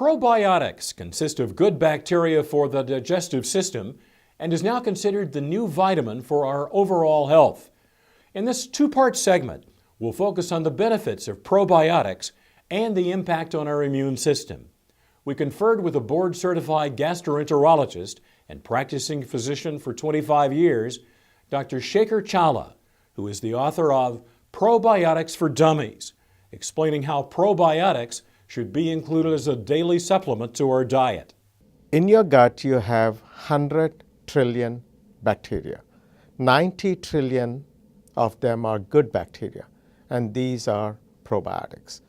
Probiotics consist of good bacteria for the digestive system and is now considered the new vitamin for our overall health. In this two-part segment, we'll focus on the benefits of probiotics and the impact on our immune system. We conferred with a board-certified gastroenterologist and practicing physician for 25 years, Dr. Shekhar Challa, who is the author of Probiotics for Dummies, explaining how probiotics should be included as a daily supplement to our diet. In your gut, you have 100 trillion bacteria. 90 trillion of them are good bacteria, and these are probiotics.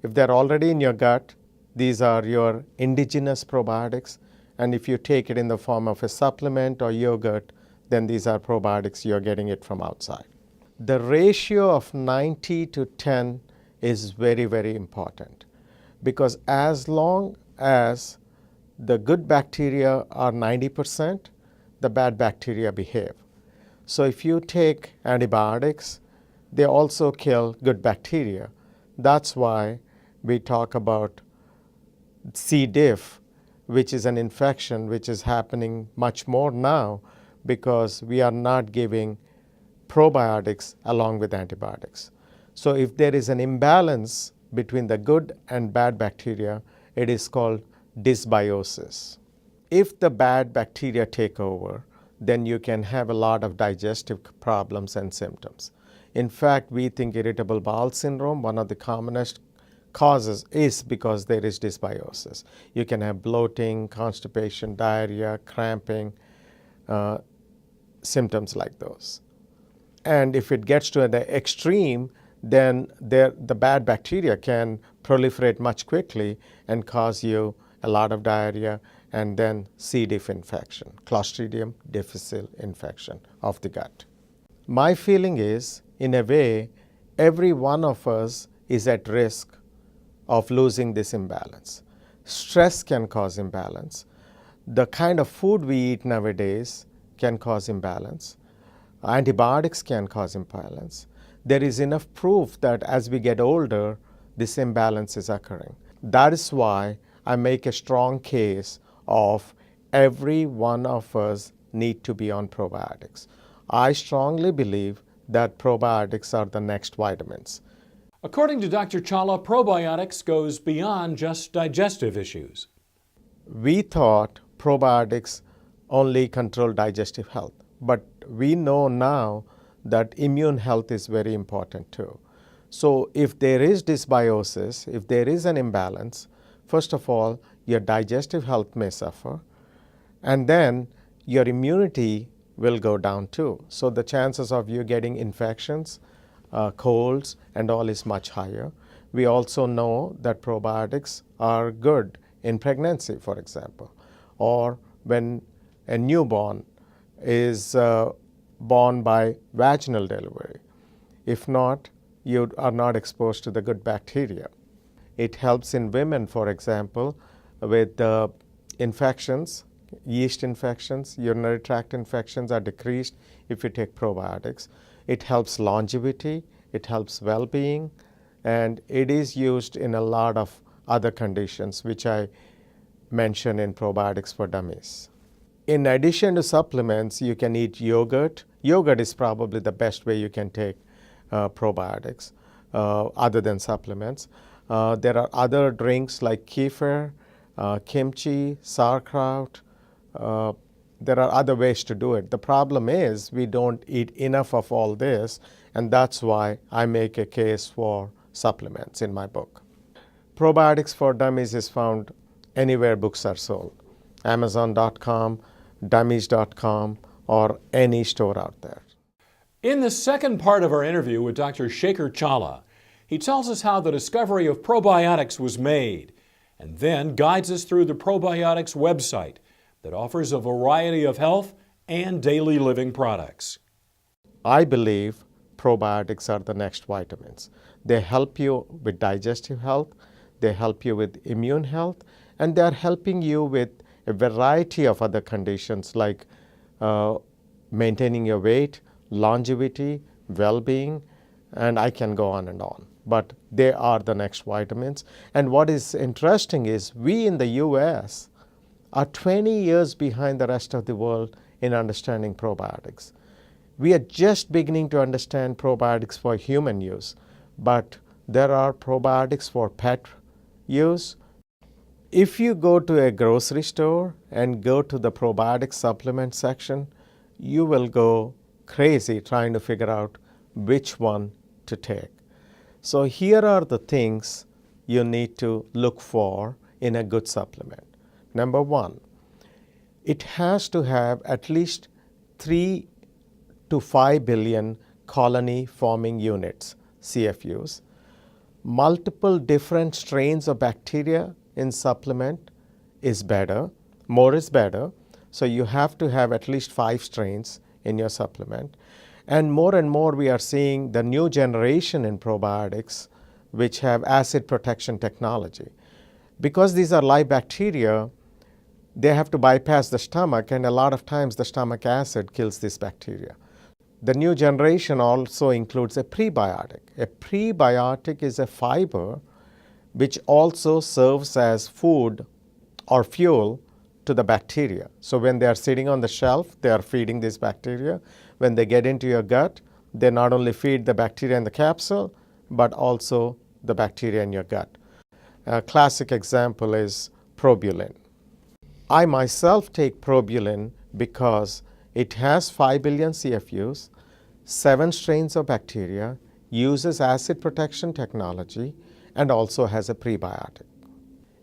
If they're already in your gut, these are your indigenous probiotics, and if you take it in the form of a supplement or yogurt, then these are probiotics, you're getting it from outside. The ratio of 90 to 10 is very, very important, because as long as the good bacteria are 90%, the bad bacteria behave. So if you take antibiotics, they also kill good bacteria. That's why we talk about C. diff, which is an infection which is happening much more now because we are not giving probiotics along with antibiotics. So if there is an imbalance between the good and bad bacteria, it is called dysbiosis. If the bad bacteria take over, then you can have a lot of digestive problems and symptoms. In fact, we think irritable bowel syndrome, one of the commonest causes, is because there is dysbiosis. You can have bloating, constipation, diarrhea, cramping, symptoms like those. And if it gets to the extreme, then the bad bacteria can proliferate much quickly and cause you a lot of diarrhea and then C. diff infection, Clostridium difficile infection of the gut. My feeling is, in a way, every one of us is at risk of losing this imbalance. Stress can cause imbalance. The kind of food we eat nowadays can cause imbalance. Antibiotics can cause imbalance. There is enough proof that as we get older, this imbalance is occurring. That is why I make a strong case of every one of us need to be on probiotics. I strongly believe that probiotics are the next vitamins. According to Dr. Challa, probiotics goes beyond just digestive issues. We thought probiotics only control digestive health, but we know now that immune health is very important too. So if there is dysbiosis, if there is an imbalance, first of all, your digestive health may suffer, and then your immunity will go down too. So the chances of you getting infections, colds, and all is much higher. We also know that probiotics are good in pregnancy, for example, or when a newborn is born by vaginal delivery. If not, you are not exposed to the good bacteria. It helps in women, for example, with infections, yeast infections, urinary tract infections are decreased if you take probiotics. It helps longevity, it helps well-being, and it is used in a lot of other conditions which I mention in Probiotics for Dummies. In addition to supplements, you can eat yogurt. Yogurt is probably the best way you can take probiotics other than supplements. There are other drinks like kefir, kimchi, sauerkraut. There are other ways to do it. The problem is we don't eat enough of all this, and that's why I make a case for supplements in my book. Probiotics for Dummies is found anywhere books are sold. Amazon.com, Dummies.com, or any store out there. In the second part of our interview with Dr. Shekhar Challa, he tells us how the discovery of probiotics was made, and then guides us through the probiotics website that offers a variety of health and daily living products. I believe probiotics are the next vitamins. They help you with digestive health, they help you with immune health, and they are helping you with a variety of other conditions like maintaining your weight, longevity, well-being, and I can go on and on. but they are the next vitamins. And what is interesting is we in the US are 20 years behind the rest of the world in understanding probiotics. We are just beginning to understand probiotics for human use, but there are probiotics for pet use. If you go to a grocery store and go to the probiotic supplement section, you will go crazy trying to figure out which one to take. So here are the things you need to look for in a good supplement. Number one, it has to have at least 3 to 5 billion colony forming units, CFUs, multiple different strains of bacteria in supplement is better, more is better. So you have to have at least 5 strains in your supplement. And more we are seeing the new generation in probiotics which have acid protection technology. Because these are live bacteria, they have to bypass the stomach, and a lot of times the stomach acid kills this bacteria. The new generation also includes a prebiotic. A prebiotic is a fiber which also serves as food or fuel to the bacteria. So when they are sitting on the shelf, they are feeding this bacteria. When they get into your gut, they not only feed the bacteria in the capsule, but also the bacteria in your gut. A classic example is Probulin. I myself take Probulin because it has 5 billion CFUs, 7 strains of bacteria, uses acid protection technology, and also has a prebiotic.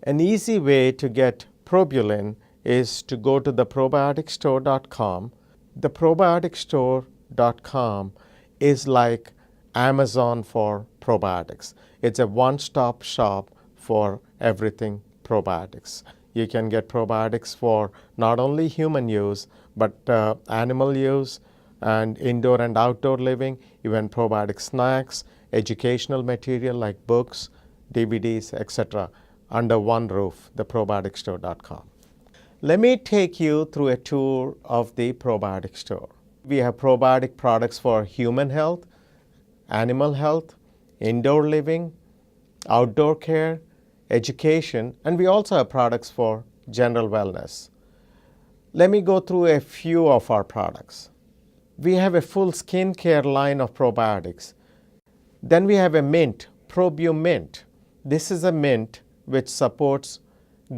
An easy way to get Probulin is to go to the probioticstore.com. The probioticstore.com is like Amazon for probiotics. It's a one-stop shop for everything probiotics. You can get probiotics for not only human use, but animal use and indoor and outdoor living, even probiotic snacks, educational material like books, DVDs, etc. under one roof, the probioticstore.com. Let me take you through a tour of the probiotic store. We have probiotic products for human health, animal health, indoor living, outdoor care, education, and we also have products for general wellness. Let me go through a few of our products. We have a full skincare line of probiotics. Then we have a mint, ProBio Mint. This is a mint which supports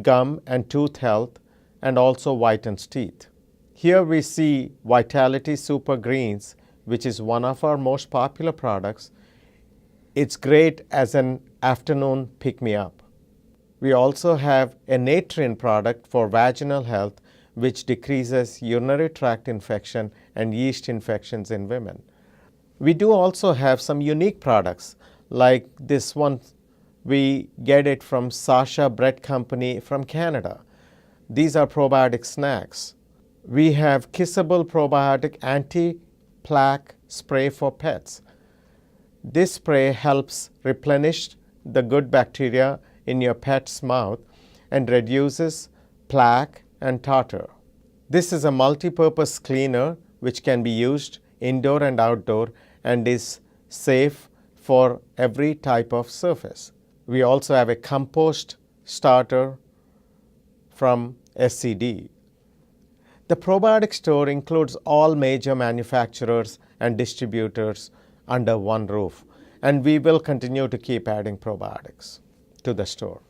gum and tooth health and also whitens teeth. Here we see Vitality Super Greens, which is one of our most popular products. It's great as an afternoon pick-me-up. We also have a Natrin product for vaginal health, which decreases urinary tract infection and yeast infections in women. We do also have some unique products, like this one. We get it from Sasha Bread Company from Canada. These are probiotic snacks. We have Kissable Probiotic Anti-Plaque Spray for pets. This spray helps replenish the good bacteria in your pet's mouth and reduces plaque and tartar. This is a multi-purpose cleaner which can be used indoor and outdoor and is safe for every type of surface. We also have a compost starter from SCD. The probiotic store includes all major manufacturers and distributors under one roof, and we will continue to keep adding probiotics to the store.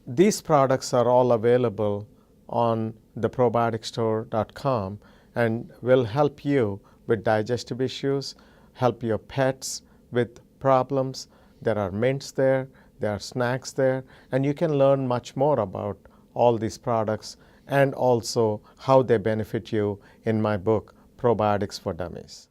These products are all available on the probioticstore.com and will help you with digestive issues, help your pets with problems. There are mints there, there are snacks there, and you can learn much more about all these products and also how they benefit you in my book, Probiotics for Dummies.